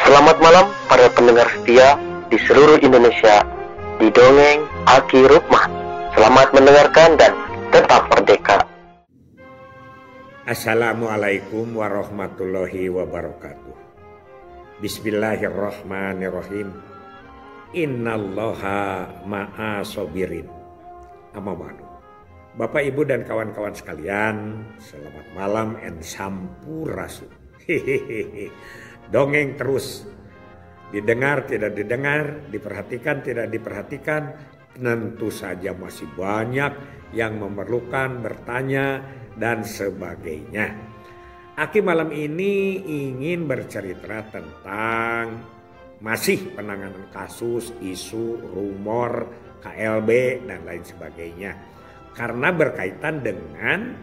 Selamat malam para pendengar setia di seluruh Indonesia di Dongeng Aki Rukmah. Selamat mendengarkan dan tetap merdeka. Assalamualaikum warahmatullahi wabarakatuh. Bismillahirrahmanirrahim. Innallaha ma'a sobirin. Amamadu. Bapak, Ibu, dan kawan-kawan sekalian, selamat malam and sampurasun. Hehehe. Dongeng terus. Didengar, tidak didengar, diperhatikan, tidak diperhatikan. Tentu saja masih banyak yang memerlukan bertanya dan sebagainya. Aki malam ini ingin bercerita tentang masih penanganan kasus, isu, rumor, KLB, dan lain sebagainya. Karena berkaitan dengan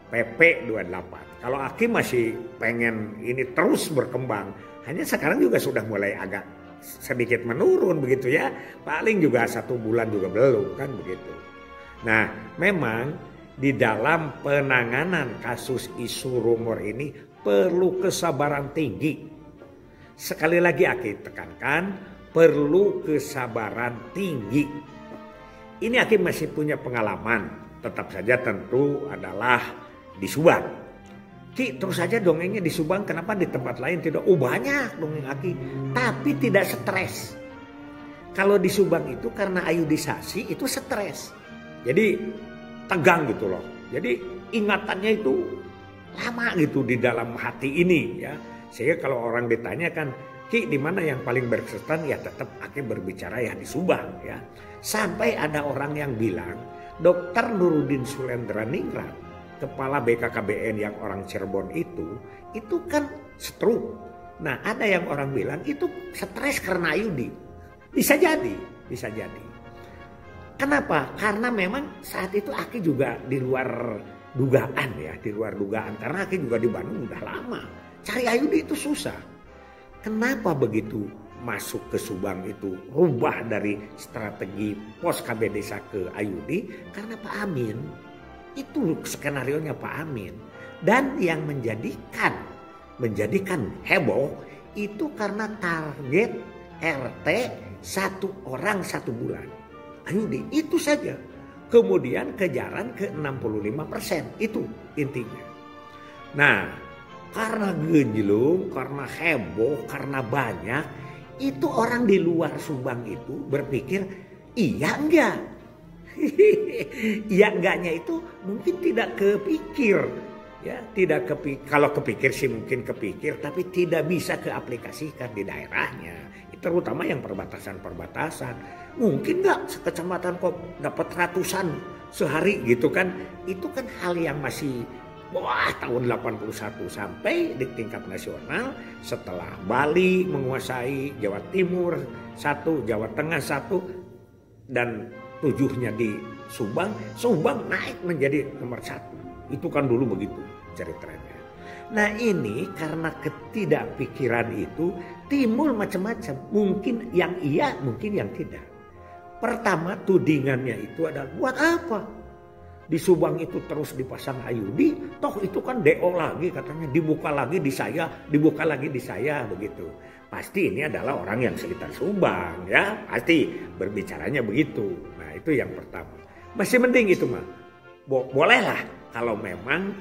PP 28. Kalau Aki masih pengen ini terus berkembang, hanya sekarang juga sudah mulai agak sedikit menurun begitu ya. Paling juga 1 bulan juga belum kan begitu. Nah memang di dalam penanganan kasus isu rumor ini perlu kesabaran tinggi. Sekali lagi Aki tekankan, perlu kesabaran tinggi. Ini Aki masih punya pengalaman, tetap saja tentu adalah di Subang. Ki, terus saja dongengnya di Subang, kenapa di tempat lain tidak? Oh banyak dongeng Aki, tapi tidak stres. Kalau di Subang itu karena ayudisasi itu stres. Jadi tegang gitu loh. Jadi ingatannya itu lama gitu di dalam hati ini ya. Sehingga kalau orang ditanya kan, Ki di mana yang paling berkesan, ya tetap Aki berbicara ya di Subang ya. Sampai ada orang yang bilang, Dr. Nurudin Sulendraningrat, Kepala BKKBN yang orang Cirebon itu kan stroke. Nah ada yang orang bilang itu stres karena ayudi. Bisa jadi. Kenapa? Karena memang saat itu Aki juga di luar dugaan ya. Di luar dugaan. Karena Aki juga di Bandung udah lama. Cari ayudi itu susah. Kenapa begitu masuk ke Subang itu rubah dari strategi pos KB desa ke ayudi? Karena Pak Amin. Itu skenarionya Pak Amin. Dan yang menjadikan heboh itu karena target RT 1 orang 1 bulan. Ayudi itu saja. Kemudian kejaran ke 65%. Itu intinya. Nah karena gejlung, karena heboh, karena banyak. Itu orang di luar Subang itu berpikir iya enggak. Iya enggaknya itu mungkin tidak kepikir ya, tidak kepikir. Kalau kepikir sih mungkin kepikir, tapi tidak bisa keaplikasikan di daerahnya, terutama yang perbatasan. Mungkin nggak sekecamatan kok dapat ratusan sehari gitu kan. Itu kan hal yang masih tahun 81 sampai di tingkat nasional. Setelah Bali menguasai Jawa Timur 1, Jawa Tengah 1, dan 7-nya di Subang naik menjadi nomor 1. Itu kan dulu begitu ceritanya. Nah ini karena ketidakpikiran itu timbul macam-macam. Mungkin yang iya, mungkin yang tidak. Pertama tudingannya itu adalah buat apa? Di Subang itu terus dipasang ayudi, toh itu kan DO lagi katanya, dibuka lagi di saya begitu. Pasti ini adalah orang yang sekitar Subang ya, pasti berbicaranya begitu. Nah itu yang pertama. Masih mending itu mah. Bolehlah kalau memang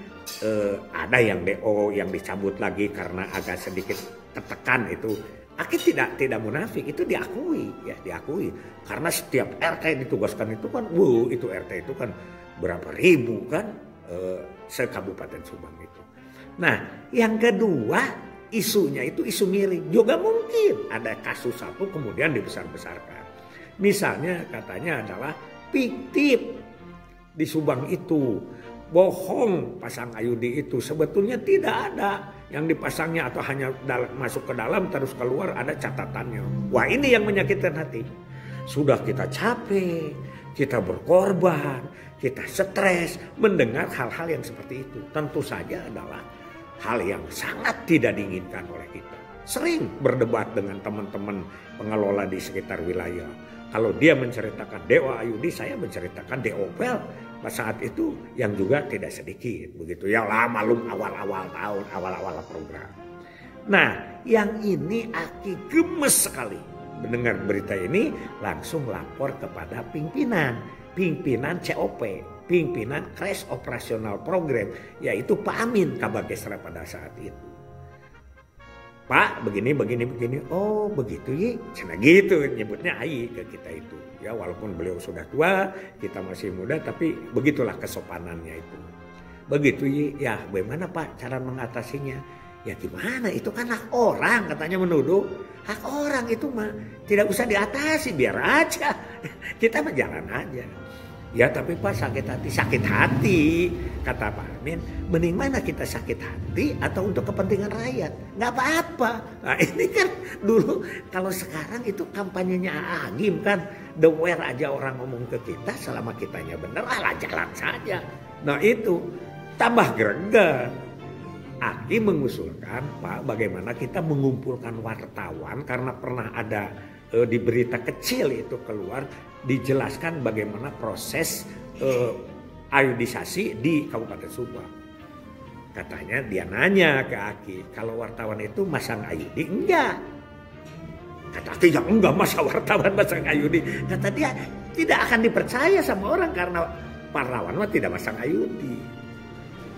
ada yang DO yang dicabut lagi karena agak sedikit tertekan itu. Aki tidak munafik, itu diakui. Karena setiap RT ditugaskan itu kan, itu RT itu kan berapa ribu kan sekabupaten Subang itu. Nah yang kedua isunya itu isu miring. Juga mungkin ada kasus satu kemudian dibesar-besarkan. Misalnya katanya adalah fiktif di Subang itu. Bohong pasang ayudi itu. Sebetulnya tidak ada yang dipasangnya atau hanya masuk ke dalam terus keluar ada catatannya. Wah ini yang menyakitkan hati. Sudah kita capek, kita berkorban, kita stres mendengar hal-hal yang seperti itu. Tentu saja adalah hal yang sangat tidak diinginkan oleh kita. Sering berdebat dengan teman-teman pengelola di sekitar wilayah. Kalau dia menceritakan Dewa Ayudi, saya menceritakan Deopel. Saat itu yang juga tidak sedikit begitu ya, malum awal-awal tahun, awal-awal program. Nah Yang ini Aki gemes sekali. Mendengar berita ini langsung lapor kepada pimpinan COP, pimpinan Crash Operational Program, yaitu Pak Amin Kabagesra pada saat itu. Pak, begini. Oh, begitu ya. Cina gitu nyebutnya Ai ke kita itu. Ya, walaupun beliau sudah tua, kita masih muda, tapi begitulah kesopanannya itu. Begitu ya. Ya, bagaimana Pak cara mengatasinya? Ya gimana? Itu kan hak orang, katanya menuduh. Hak orang itu mah tidak usah diatasi, biar aja. Kita berjalan aja. Ya tapi Pak sakit hati, kata Pak Amin. Mending mana kita sakit hati atau untuk kepentingan rakyat? Nggak apa-apa. Nah ini kan dulu, kalau sekarang itu kampanyenya Agim kan. The where aja orang ngomong ke kita, selama kitanya bener, jalan saja. Nah itu, tambah greget. Aki mengusulkan, Pak, bagaimana kita mengumpulkan wartawan, karena pernah ada di berita kecil itu keluar, dijelaskan bagaimana proses ayudisasi di Kabupaten Subang. Katanya dia nanya ke Aki, kalau wartawan itu masang ayudi? Enggak. Kata Aki, ya enggak, masa wartawan masang ayudi? Kata dia, tidak akan dipercaya sama orang karena parlawan mah tidak masang ayudi.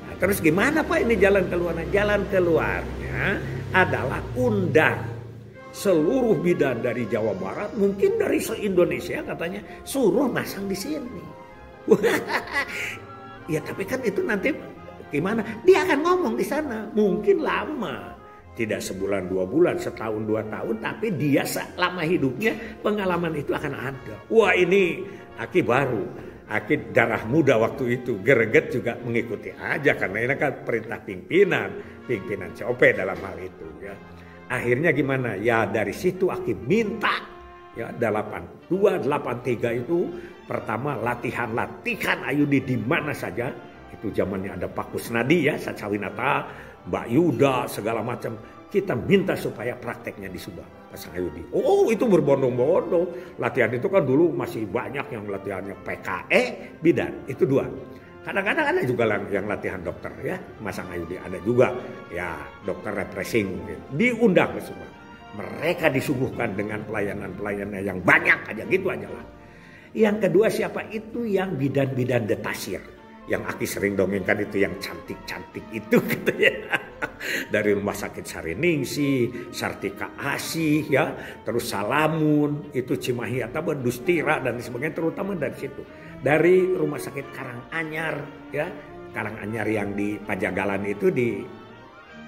Nah, terus gimana Pak ini jalan keluarnya? Jalan keluarnya adalah undang seluruh bidan dari Jawa Barat, mungkin dari se-Indonesia katanya, suruh masang di sini. Ya tapi kan itu nanti gimana? Dia akan ngomong di sana, mungkin lama. Tidak sebulan 2 bulan, setahun 2 tahun, tapi dia selama hidupnya pengalaman itu akan ada. Wah ini Aki baru, Aki darah muda waktu itu, greget juga mengikuti aja karena ini kan perintah pimpinan COP dalam hal itu ya. Akhirnya gimana? Ya dari situ Aki minta ya 8283 itu pertama latihan ayudi di mana saja. Itu zamannya ada Pak Kusnadi ya, Sacawinata, Mbak Yuda segala macam. Kita minta supaya prakteknya di Subang pasang ayudi. Oh itu berbondong-bondong. Latihan itu kan dulu masih banyak yang latihannya PKE bidan. Itu 2. Kadang-kadang ada juga yang latihan dokter ya, masang ayudi. Ada juga ya dokter refreshing mungkin. Diundang ke semua. Mereka disuguhkan dengan pelayanan-pelayanan yang banyak aja gitu aja lah. Yang kedua siapa? Itu yang bidan-bidan detasir. Yang Aki sering dongengkan itu yang cantik-cantik itu gitu ya. Dari Rumah Sakit Sariningsi, Sartika Asih ya, terus Salamun, itu Cimahi atau Dustira dan sebagainya, terutama dari situ. Dari Rumah Sakit Karanganyar ya, Karanganyar yang di Pajagalan itu di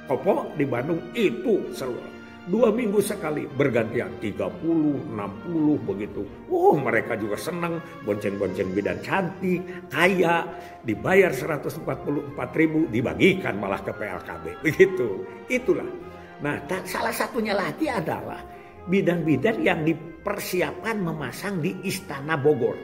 Kopo di Bandung itu selalu 2 minggu sekali bergantian 30, 60 begitu. Mereka juga senang bonceng-bonceng bidan cantik, kaya, dibayar 144.000 dibagikan malah ke PLKB begitu. Itulah. Nah, salah satunya lagi adalah bidan-bidan yang dipersiapkan memasang di Istana Bogor.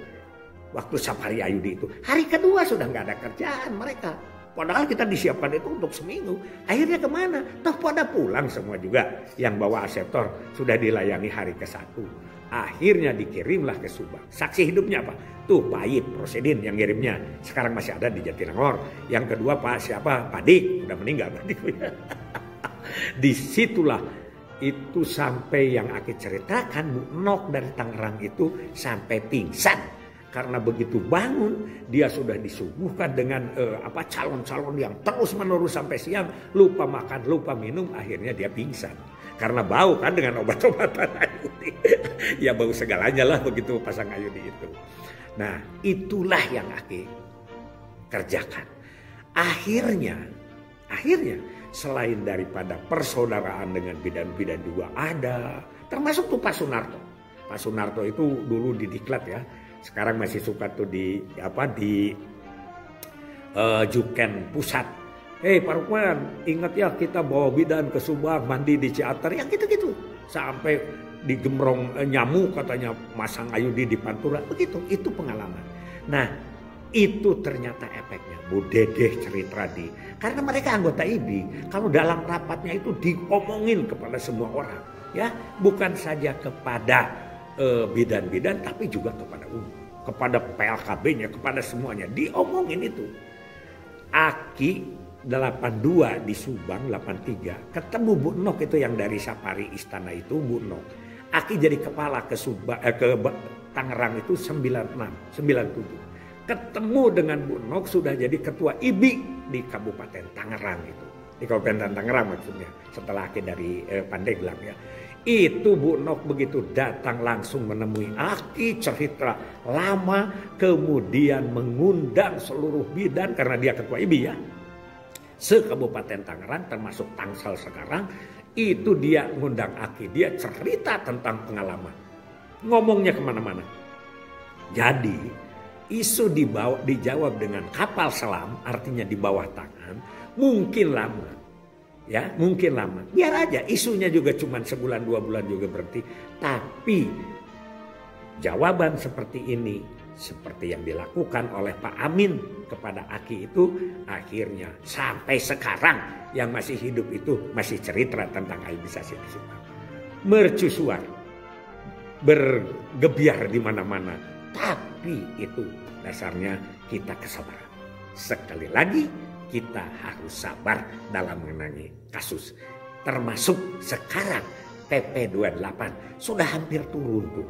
Waktu Safari Ayudi itu. Hari kedua sudah nggak ada kerjaan mereka. Padahal kita disiapkan itu untuk seminggu. Akhirnya kemana? Toh pada pulang semua juga. Yang bawa aseptor sudah dilayani hari ke-1. Akhirnya dikirimlah ke Subang. Saksi hidupnya apa? Tuh Pak Ayib Prosedin yang ngirimnya. Sekarang masih ada di Jatinangor. Yang kedua Pak Dik. Udah meninggal Pak Dik. Disitulah itu sampai yang Aki ceritakan Bu Nok dari Tangerang itu sampai pingsan. Karena begitu bangun dia sudah disuguhkan dengan calon-calon yang terus-menerus sampai siang, lupa makan, lupa minum, akhirnya dia pingsan. Karena bau kan dengan obat-obatan ayudi. Ya bau segalanya lah begitu pasang ayudi itu. Nah itulah yang Aki kerjakan. Akhirnya selain daripada persaudaraan dengan bidan-bidan juga ada, termasuk tuh Pak Sunarto. Pak Sunarto itu dulu di Diklat ya. Sekarang masih suka tuh di Juken Pusat. Pak Rukman, ingat ya kita bawa bidan ke Subang, mandi di Ciater, yang gitu-gitu. Sampai digemrong nyamuk katanya, masang ayudi di Pantura, begitu. Itu pengalaman. Nah, itu ternyata efeknya. Bu Dedeh cerita tadi. Karena mereka anggota IBI, kalau dalam rapatnya itu diomongin kepada semua orang. Ya, bukan saja kepada bidan-bidan tapi juga kepada umum, kepada PLKB-nya, kepada semuanya diomongin itu. Aki 82 di Subang, 83 ketemu Bu Nok itu yang dari Sapari Istana itu, Bu Nok. Aki jadi kepala ke Tangerang itu 96, 97. Ketemu dengan Bu Nok sudah jadi ketua IBI di Kabupaten Tangerang itu. Di Kabupaten Tangerang maksudnya, setelah Aki dari Pandeglang ya. Itu Bu Nok begitu datang langsung menemui Aki, cerita lama, kemudian mengundang seluruh bidan karena dia ketua IBI ya. Se-Kabupaten Tangerang termasuk Tangsel sekarang, itu dia ngundang Aki, dia cerita tentang pengalaman. Ngomongnya kemana-mana. Jadi isu dijawab dengan kapal selam, artinya di bawah tangan, mungkin lama. Ya, mungkin lama. Biar aja, isunya juga cuma sebulan 2 bulan juga berhenti. Tapi jawaban seperti ini, seperti yang dilakukan oleh Pak Amin kepada Aki itu, akhirnya sampai sekarang yang masih hidup itu masih cerita tentang hibisasi di Subang. Mercusuar, bergebiar di mana-mana. Tapi itu dasarnya kita kesabaran. Sekali lagi kita harus sabar dalam menangani kasus. Termasuk sekarang PP 28 sudah hampir turun tuh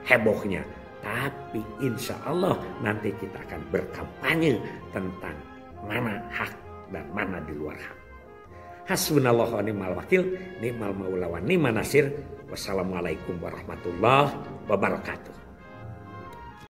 hebohnya. Tapi insya Allah nanti kita akan berkampanye tentang mana hak dan mana di luar hak. Hasbunallahu wa ni'mal wakil, ni'mal maula wa ni'man nasir. Wassalamualaikum warahmatullahi wabarakatuh.